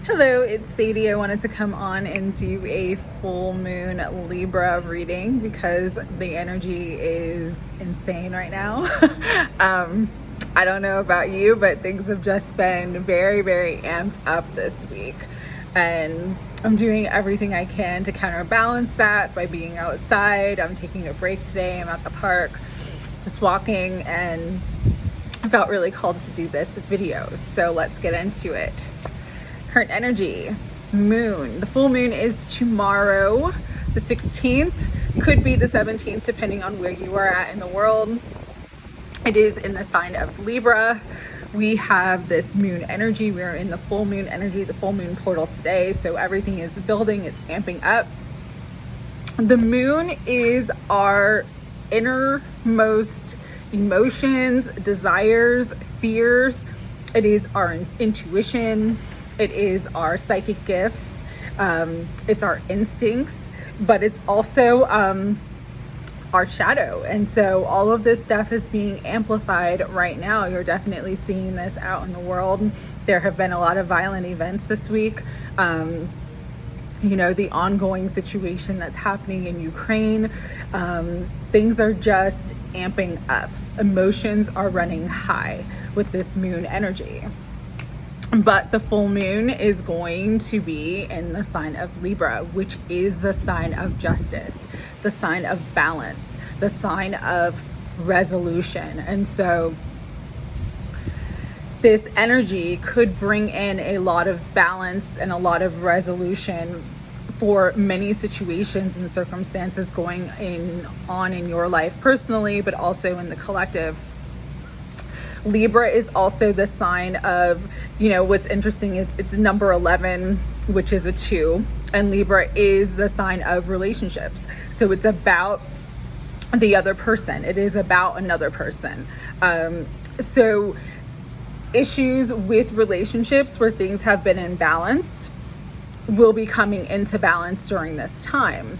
Hello, it's Sadie. I wanted to come on and do a full moon Libra reading because the energy is insane right now. I don't know about you, but things have just been very, very amped up this week. And I'm doing everything I can to counterbalance that by being outside. I'm taking a break today. I'm at the park, just walking, and I felt really called to do this video. So let's get into it. Current energy, moon. The full moon is tomorrow, the 16th. Could be the 17th, depending on where you are at in the world. It is in the sign of Libra. We have this moon energy. We're in the full moon energy, the full moon portal today. So everything is building, it's amping up. The moon is our innermost emotions, desires, fears. It is our intuition. It is our psychic gifts. It's our instincts, but it's also our shadow. And so all of this stuff is being amplified right now. You're definitely seeing this out in the world. There have been a lot of violent events this week. The ongoing situation that's happening in Ukraine. Things are just amping up. Emotions are running high with this moon energy. But the full moon is going to be in the sign of Libra, which is the sign of justice, the sign of balance, the sign of resolution. And so this energy could bring in a lot of balance and a lot of resolution for many situations and circumstances going on in your life personally, but also in the collective. Libra is also the sign of, what's interesting is it's number 11, which is a 2, and Libra is the sign of relationships. So it's about the other person. It is about another person. So issues with relationships where things have been imbalanced will be coming into balance during this time.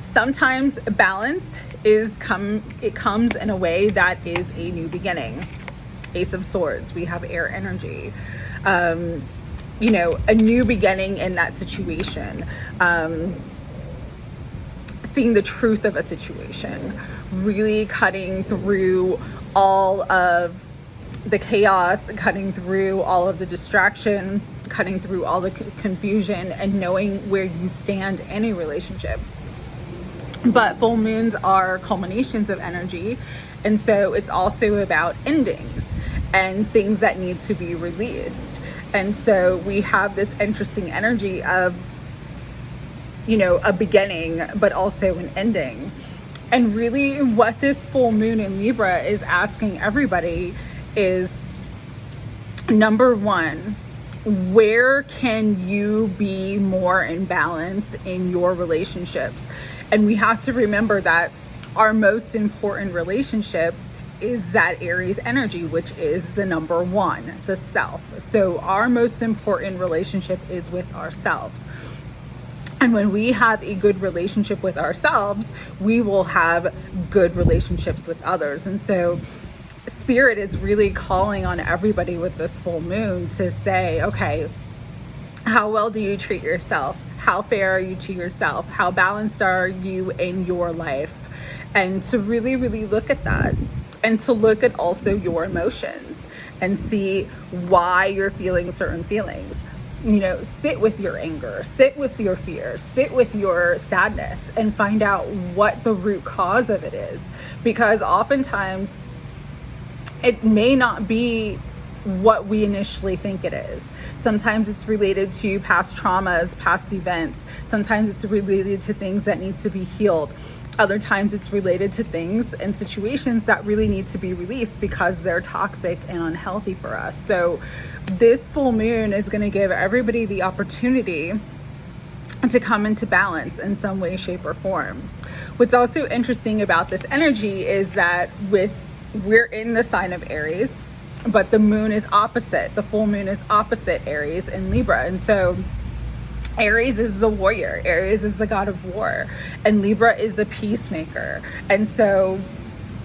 Sometimes balance comes in a way that is a new beginning. Ace of Swords, we have air energy. A new beginning in that situation. Seeing the truth of a situation, really cutting through all of the chaos, cutting through all of the distraction, cutting through all the confusion, and knowing where you stand in a relationship. But full moons are culminations of energy. And so it's also about endings and things that need to be released. And so we have this interesting energy of, a beginning, but also an ending. And really what this full moon in Libra is asking everybody is, number one, where can you be more in balance in your relationships? And we have to remember that our most important relationship is that Aries energy, which is the number one, the self. So our most important relationship is with ourselves. And when we have a good relationship with ourselves, we will have good relationships with others. And so Spirit is really calling on everybody with this full moon to say, okay, how well do you treat yourself? How fair are you to yourself? How balanced are you in your life? And to really, really look at that, and to look at also your emotions and see why you're feeling certain feelings. Sit with your anger, sit with your fears, sit with your sadness, and find out what the root cause of it is. Because oftentimes it may not be what we initially think it is. Sometimes it's related to past traumas, past events. Sometimes it's related to things that need to be healed. Other times it's related to things and situations that really need to be released because they're toxic and unhealthy for us. So this full moon is going to give everybody the opportunity to come into balance in some way, shape, or form. What's also interesting about this energy is that we're in the sign of Aries, but the moon is opposite. The full moon is opposite Aries in Libra. And so Aries is the warrior. Aries is the god of war. And Libra is a peacemaker. And so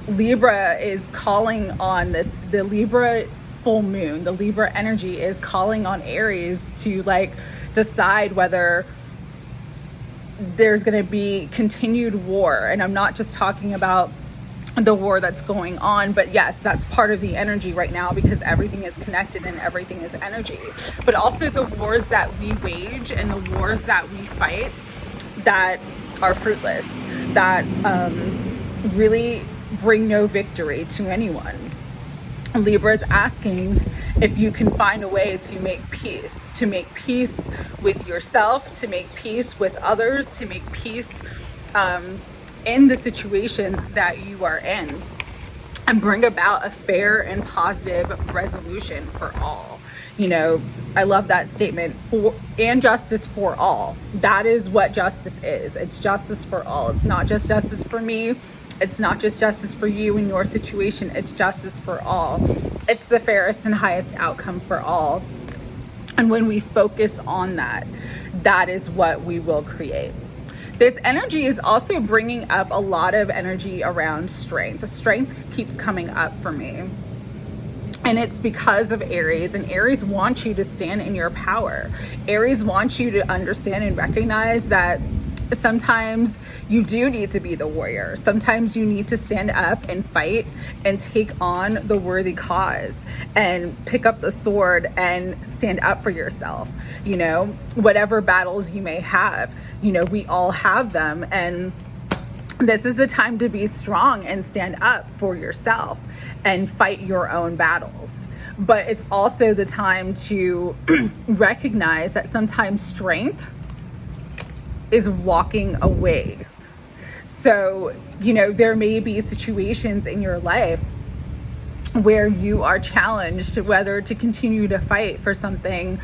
Libra is calling on this. The Libra full moon. The Libra energy is calling on Aries to like decide whether there's going to be continued war. And I'm not just talking about the war that's going on, but yes, that's part of the energy right now, because everything is connected and everything is energy. But also the wars that we wage and the wars that we fight that are fruitless, that really bring no victory to anyone. Libra is asking if you can find a way to make peace with yourself, to make peace with others, to make peace in the situations that you are in, and bring about a fair and positive resolution for all. You know, I love that statement, and justice for all. That is what justice is. It's justice for all. It's not just justice for me. It's not just justice for you in your situation. It's justice for all. It's the fairest and highest outcome for all. And when we focus on that, that is what we will create. This energy is also bringing up a lot of energy around strength. The strength keeps coming up for me. And it's because of Aries, and Aries wants you to stand in your power. Aries wants you to understand and recognize that sometimes you do need to be the warrior. Sometimes you need to stand up and fight and take on the worthy cause and pick up the sword and stand up for yourself. You know, whatever battles you may have, you know, we all have them. And this is the time to be strong and stand up for yourself and fight your own battles. But it's also the time to recognize that sometimes strength is walking away. So, you know, there may be situations in your life where you are challenged whether to continue to fight for something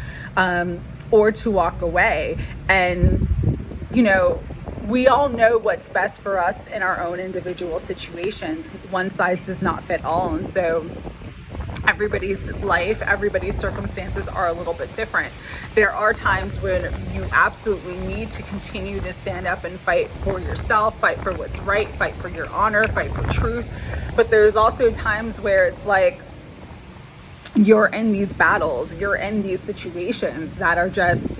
or to walk away. And, you know, we all know what's best for us in our own individual situations. One size does not fit all. And so everybody's life, everybody's circumstances are a little bit different. There are times when you absolutely need to continue to stand up and fight for yourself, fight for what's right, fight for your honor, fight for truth. But there's also times where it's like you're in these battles, you're in these situations that are just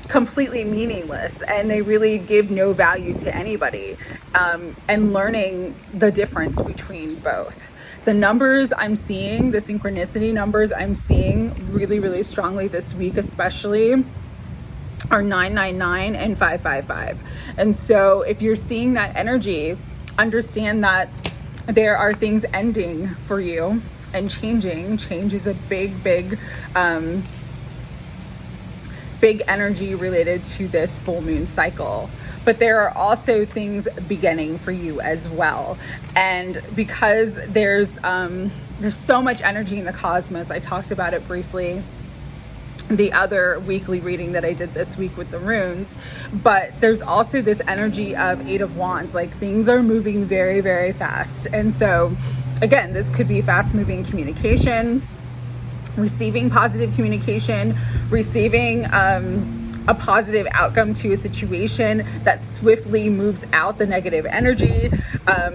completely meaningless, and they really give no value to anybody, and learning the difference between both. The numbers I'm seeing, the synchronicity numbers I'm seeing really, really strongly this week especially, are 999 and 555. And so if you're seeing that energy, understand that there are things ending for you and changing. Change is a big energy related to this full moon cycle. But there are also things beginning for you as well. And because there's so much energy in the cosmos, I talked about it briefly the other weekly reading that I did this week with the runes, but there's also this energy of Eight of Wands, like things are moving very, very fast. And so again, this could be fast moving communication, receiving positive communication, receiving a positive outcome to a situation that swiftly moves out the negative energy.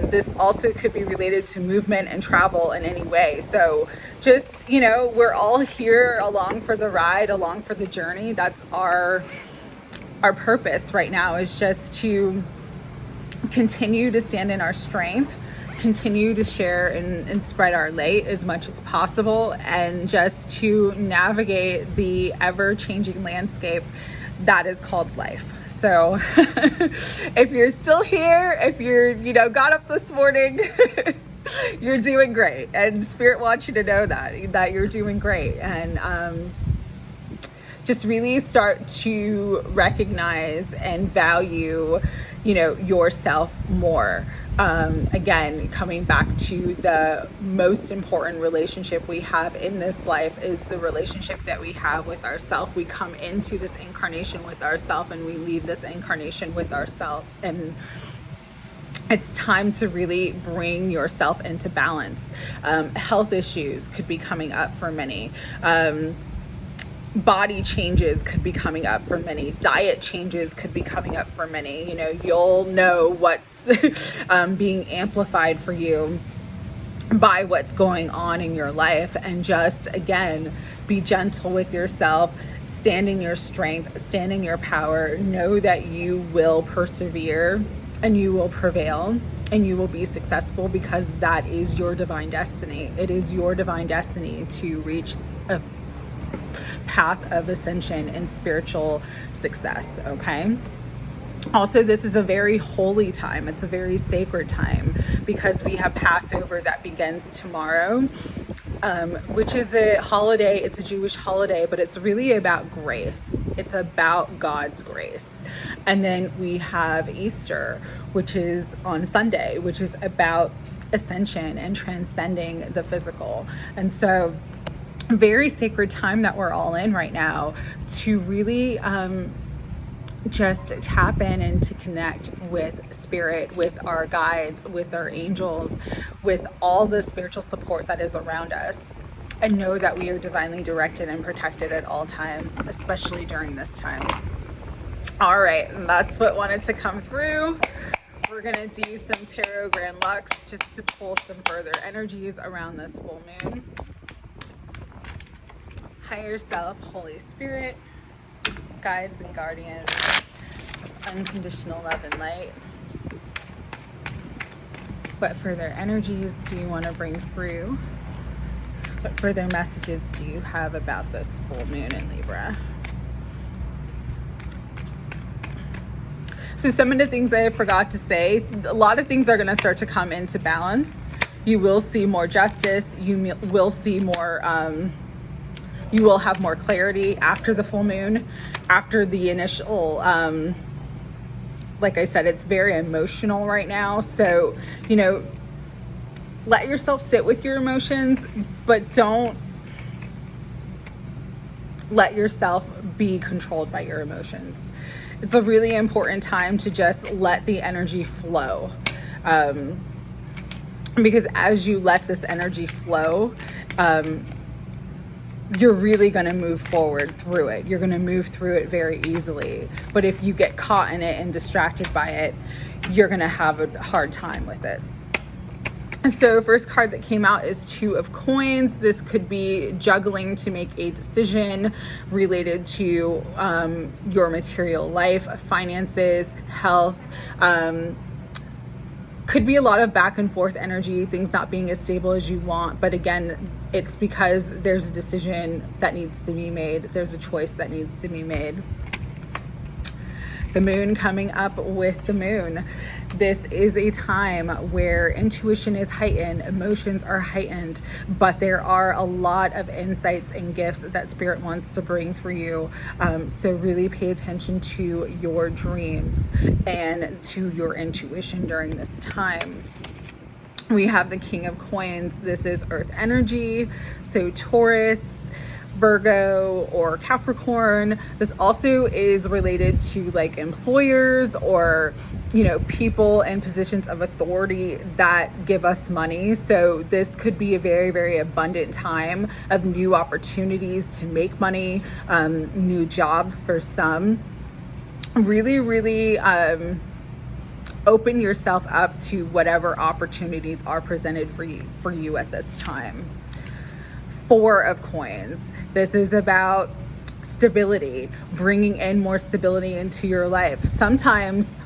This also could be related to movement and travel in any way. So just, you know, we're all here along for the ride, along for the journey. That's our purpose right now, is just to continue to stand in our strength, continue to share and spread our light as much as possible, and just to navigate the ever-changing landscape that is called life. So if you're still here, if you're, you know, got up this morning, you're doing great. And Spirit wants you to know that you're doing great. And just really start to recognize and value, you know, yourself more. Again, coming back to the most important relationship we have in this life is the relationship that we have with ourselves. We come into this incarnation with ourselves, and we leave this incarnation with ourselves. And it's time to really bring yourself into balance. Health issues could be coming up for many. Body changes could be coming up for many. Diet changes could be coming up for many. You know, you'll know what's being amplified for you by what's going on in your life, and just, again, be gentle with yourself, stand in your strength, stand in your power, know that you will persevere and you will prevail and you will be successful, because that is your divine destiny. It is your divine destiny to reach a path of ascension and spiritual success, okay? Also, this is a very holy time. It's a very sacred time, because we have Passover that begins tomorrow, which is a holiday. It's a Jewish holiday, but it's really about grace. It's about God's grace. And then we have Easter, which is on Sunday, which is about ascension and transcending the physical. And so, very sacred time that we're all in right now to really just tap in and to connect with spirit, with our guides, with our angels, with all the spiritual support that is around us, and know that we are divinely directed and protected at all times, especially during this time. All right, and that's what wanted to come through. We're gonna do some Tarot Grand Luxe just to pull some further energies around this full moon. Higher self, Holy Spirit, guides and guardians, unconditional love and light. What further energies do you want to bring through? What further messages do you have about this full moon in Libra? So some of the things I forgot to say, a lot of things are going to start to come into balance. You will see more justice. You will see more you will have more clarity after the full moon, after the initial, like I said, it's very emotional right now. So, you know, let yourself sit with your emotions, but don't let yourself be controlled by your emotions. It's a really important time to just let the energy flow. Because as you let this energy flow, you're really going to move forward through it. You're going to move through it very easily. But if you get caught in it and distracted by it, you're going to have a hard time with it. So first card that came out is Two of Coins. This could be juggling to make a decision related to your material life, finances, health. Could be a lot of back and forth energy, things not being as stable as you want. But again, it's because there's a decision that needs to be made. There's a choice that needs to be made. The moon coming up with the moon. This is a time where intuition is heightened, emotions are heightened, but there are a lot of insights and gifts that Spirit wants to bring through you. So really pay attention to your dreams and to your intuition during this time. We have the King of Coins. This is Earth energy. So Taurus, Virgo, or Capricorn. This also is related to like employers or, you know, people in positions of authority that give us money. So this could be a very, very abundant time of new opportunities to make money, new jobs for some. Really, really, open yourself up to whatever opportunities are presented for you at this time. Four of Coins. This is about stability, bringing in more stability into your life. Sometimes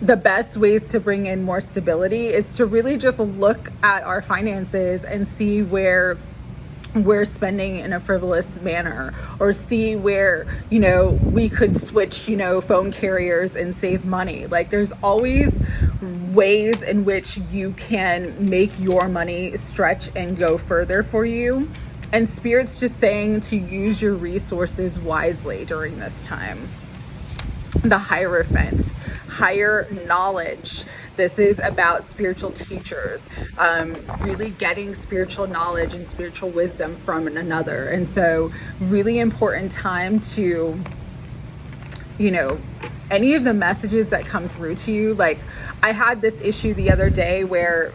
the best ways to bring in more stability is to really just look at our finances and see where we're spending in a frivolous manner, or see where, you know, we could switch, you know, phone carriers and save money. Like, there's always ways in which you can make your money stretch and go further for you. And Spirit's just saying to use your resources wisely during this time. The Hierophant, higher knowledge. This is about spiritual teachers, really getting spiritual knowledge and spiritual wisdom from another. And so really important time to, you know, any of the messages that come through to you. Like, I had this issue the other day where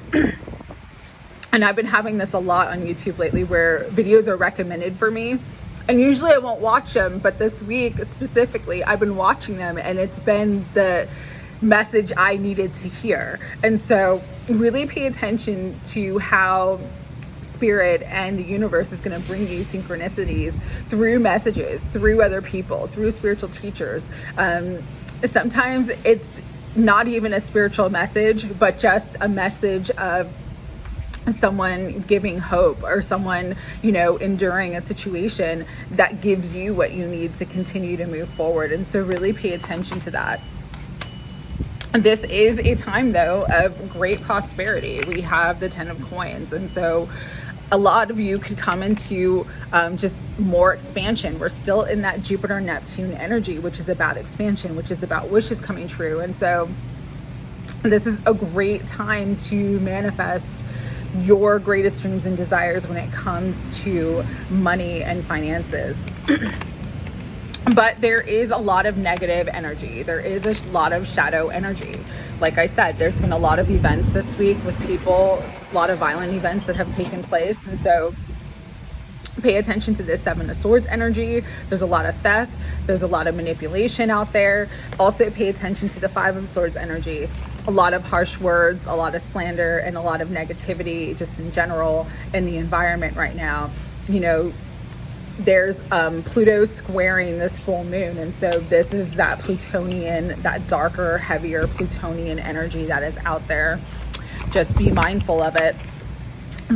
and I've been having this a lot on YouTube lately, where videos are recommended for me. And usually I won't watch them, but this week specifically, I've been watching them, and it's been the message I needed to hear. And so really pay attention to how spirit and the universe is going to bring you synchronicities through messages, through other people, through spiritual teachers. Sometimes it's not even a spiritual message, but just a message of someone giving hope, or someone, enduring a situation that gives you what you need to continue to move forward. And so really pay attention to that. This is a time, though, of great prosperity. We have the 10 of coins. And so a lot of you could come into just more expansion. We're still in that Jupiter-Neptune energy, which is about expansion, which is about wishes coming true. And so this is a great time to manifest your greatest dreams and desires when it comes to money and finances. But there is a lot of negative energy. There is a lot of shadow energy. Like I said, there's been a lot of events this week with people, a lot of violent events that have taken place. And so pay attention to this 7 of Swords energy. There's a lot of theft. There's a lot of manipulation out there. Also pay attention to the 5 of Swords energy. A lot of harsh words, a lot of slander, and a lot of negativity just in general in the environment right now. There's Pluto squaring this full moon. And so this is that Plutonian, that darker, heavier Plutonian energy that is out there. Just be mindful of it.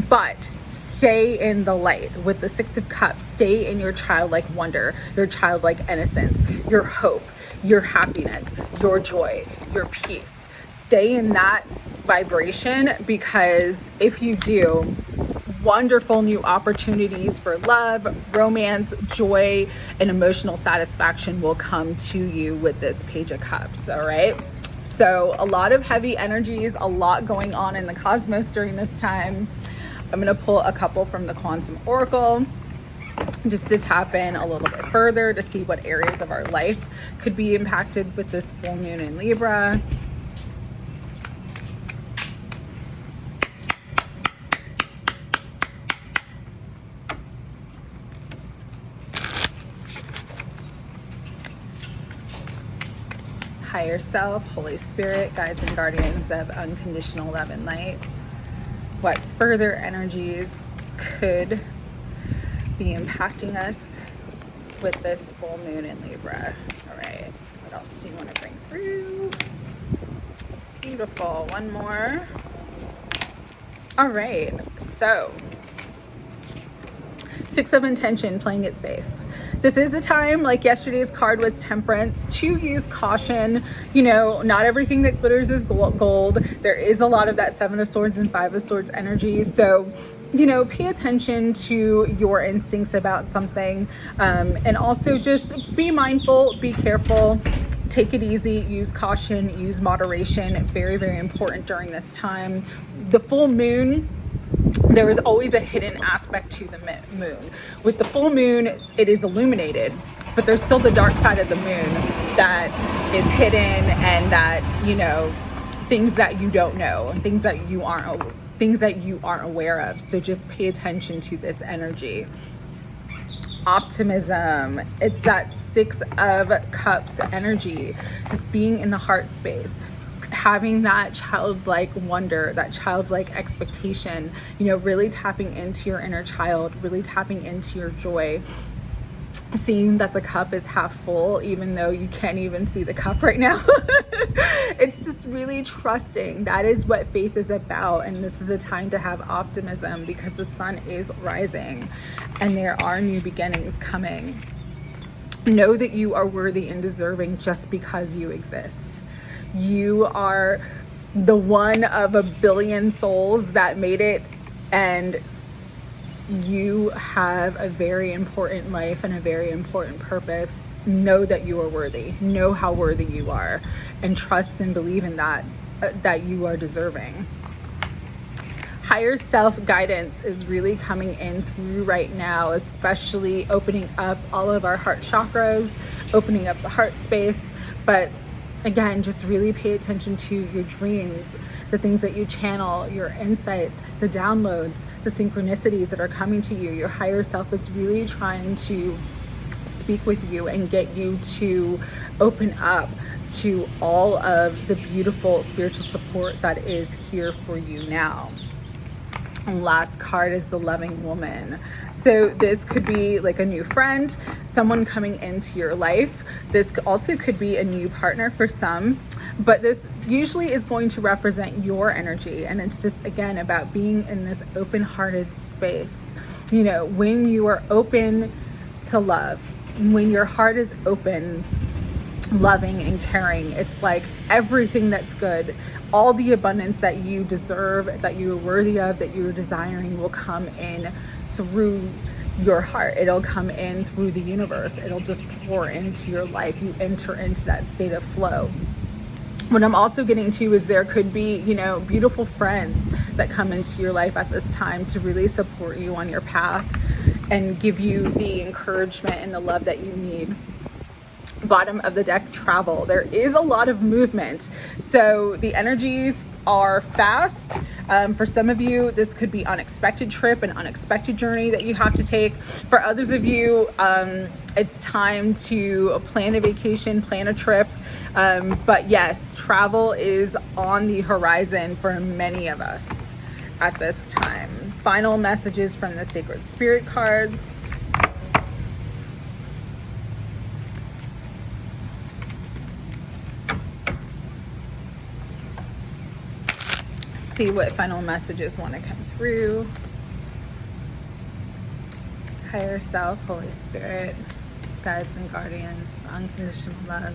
But stay in the light. With the 6 of Cups, stay in your childlike wonder, your childlike innocence, your hope, your happiness, your joy, your peace. Stay in that vibration, because if you do, wonderful new opportunities for love, romance, joy, and emotional satisfaction will come to you with this Page of Cups, all right? So a lot of heavy energies, a lot going on in the cosmos during this time. I'm going to pull a couple from the Quantum Oracle just to tap in a little bit further to see what areas of our life could be impacted with this full moon in Libra. Higher self, Holy Spirit, guides and guardians of unconditional love and light. What further energies could be impacting us with this full moon in Libra? All right, what else do you want to bring through? Beautiful, one more. All right, so 6 of Intention, playing it safe. This is the time, like yesterday's card was Temperance, to use caution. Not everything that glitters is gold. There is a lot of that 7 of Swords and 5 of Swords energy. So, pay attention to your instincts about something. And also just be mindful, be careful, take it easy, use caution, use moderation. Very, very important during this time. The full moon, there is always a hidden aspect to the moon. With the full moon, it is illuminated, but there's still the dark side of the moon that is hidden, and that, things that you don't know, and things that you aren't aware of. So just pay attention to this energy. Optimism, it's that 6 of Cups energy, just being in the heart space, having that childlike wonder, that childlike expectation, really tapping into your inner child, really tapping into your joy, seeing that the cup is half full, even though you can't even see the cup right now. It's just really trusting. That is what faith is about. And this is a time to have optimism, because the sun is rising and there are new beginnings coming. Know that you are worthy and deserving just because you exist. You are the one of a billion souls that made it, and you have a very important life and a very important purpose. Know that you are worthy. Know how worthy you are, and trust and believe in that you are deserving. Higher self guidance is really coming in through right now, especially opening up all of our heart chakras, opening up the heart space. But again, just really pay attention to your dreams, the things that you channel, your insights, the downloads, the synchronicities that are coming to you. Your higher self is really trying to speak with you and get you to open up to all of the beautiful spiritual support that is here for you now. And last card is the loving woman. So this could be like a new friend, someone coming into your life. This also could be a new partner for some, but this usually is going to represent your energy. And it's just, again, about being in this open-hearted space. You know, when you are open to love, when your heart is open, loving and caring, it's like everything that's good, all the abundance that you deserve, that you are worthy of, that you're desiring, will come in through your heart. It'll come in through the universe. It'll just pour into your life. You enter into that state of flow. What I'm also getting to is there could be, you know, beautiful friends that come into your life at this time to really support you on your path and give you the encouragement and the love that you need. Bottom of the deck, travel. There is a lot of movement. So the energies are fast. For some of you, this could be unexpected trip, an unexpected journey that you have to take. For others of you, it's time to plan a vacation, plan a trip. But yes, travel is on the horizon for many of us at this time. Final messages from the Sacred Spirit cards. See what final messages want to come through. Higher self, Holy Spirit, guides and guardians, unconditional love.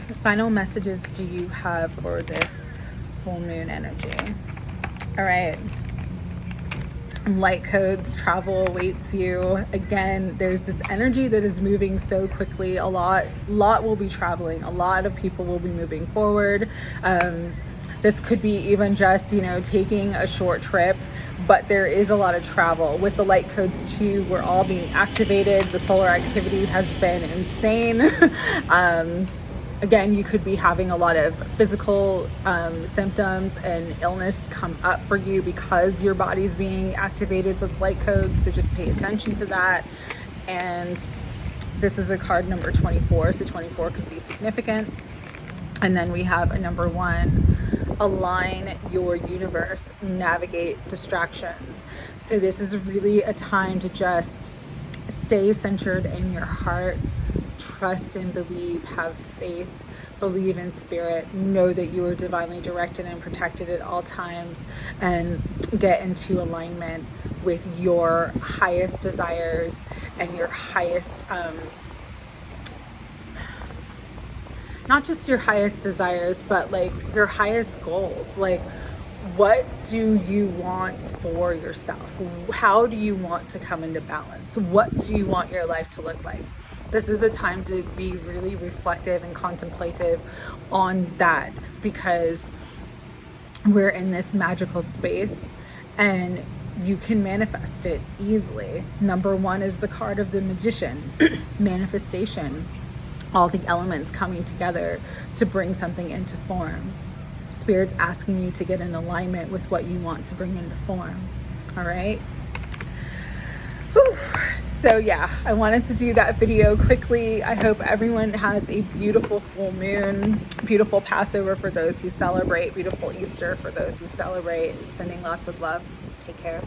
What final messages do you have for this full moon energy? All right. Light codes, travel awaits you. Again, there's this energy that is moving so quickly. A lot will be traveling. A lot of people will be moving forward. This could be even just, you know, taking a short trip, but there is a lot of travel. With the light codes too, we're all being activated. The solar activity has been insane. Again, you could be having a lot of physical symptoms and illness come up for you because your body's being activated with light codes. So just pay attention to that. And this is a card number 24. So 24 could be significant. And then we have a number 1. Align your universe, navigate distractions. So this is really a time to just stay centered in your heart, trust and believe, have faith, believe in spirit, know that you are divinely directed and protected at all times, and get into alignment with your highest desires and your highest not just your highest desires, but like your highest goals. Like, what do you want for yourself? How do you want to come into balance? What do you want your life to look like? This is a time to be really reflective and contemplative on that, because we're in this magical space and you can manifest it easily. Number 1 is the card of the Magician, manifestation. All the elements coming together to bring something into form. Spirit's asking you to get in alignment with what you want to bring into form. All right. Whew. So yeah, I wanted to do that video quickly. I hope everyone has a beautiful full moon, beautiful Passover for those who celebrate, beautiful Easter for those who celebrate. Sending lots of love. Take care.